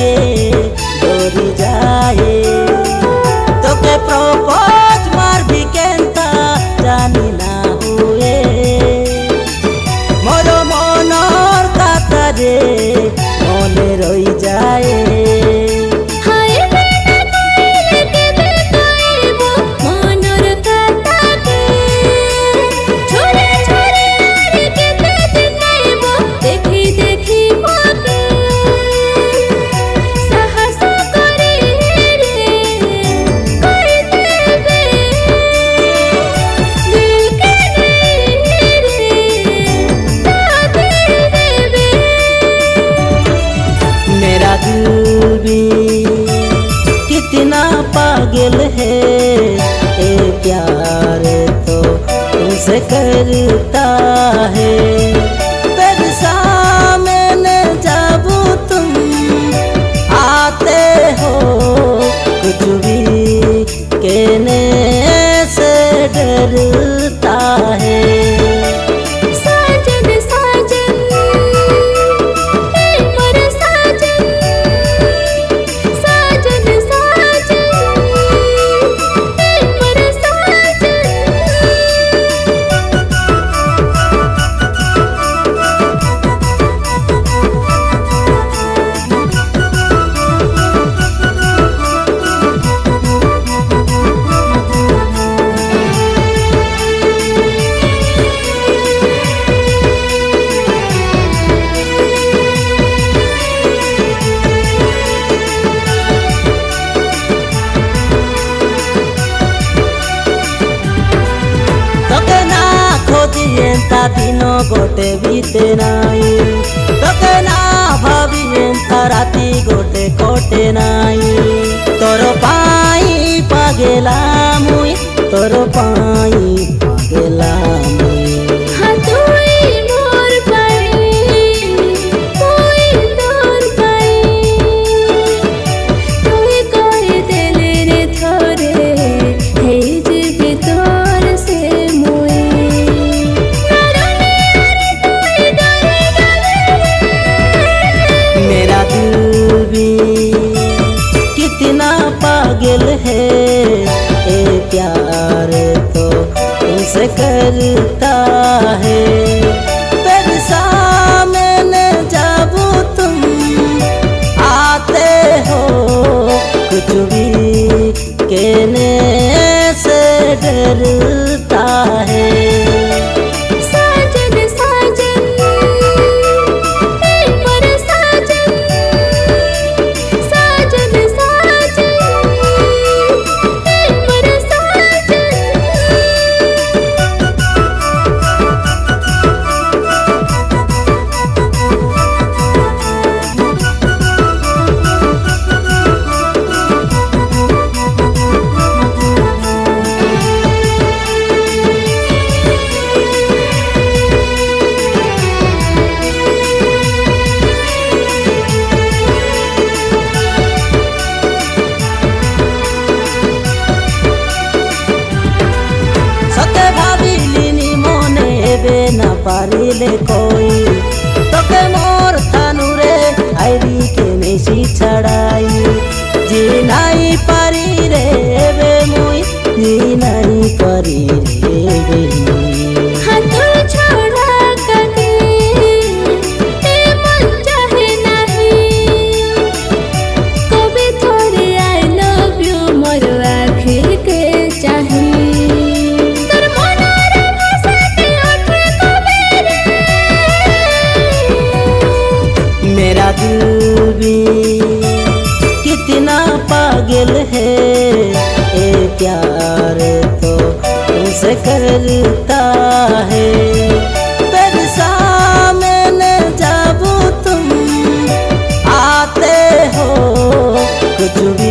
लागे डोरी जाए तोके प्रपोज मार भी केंता जानी ना हुए मोर मनर काता रे मने रही जाए कितना पागल है ये प्यार तो तुमसे करता है तेरे सामने जब तुम आते हो कुछ भी कहने से डरता है दिनो गोटे बीते नाई तोके ना भाभी राती गोटे कोटे नाई तोर पाई पागेला मुई तोर पाई पागेला मुई पागल है ये प्यार तो तुमसे करता है तेरे सामने जब तुम आते हो कुछ भी कहने से डरता है ना पारिले कोई तोके मोर थानु रे आईरी के मेसी छड़ाई जी नहीं पारी रे बे मुई जी नहीं पारी रे बे मुई हाथ छोड़ा कके ते मन चाहे नहीं कभी थोड़े आई लव यू मोर आखिर के चाहे मेरा दिल भी कितना पागल है ये प्यार तो तुमसे करता है तेरे सामने जब तुम आते हो कुछ भी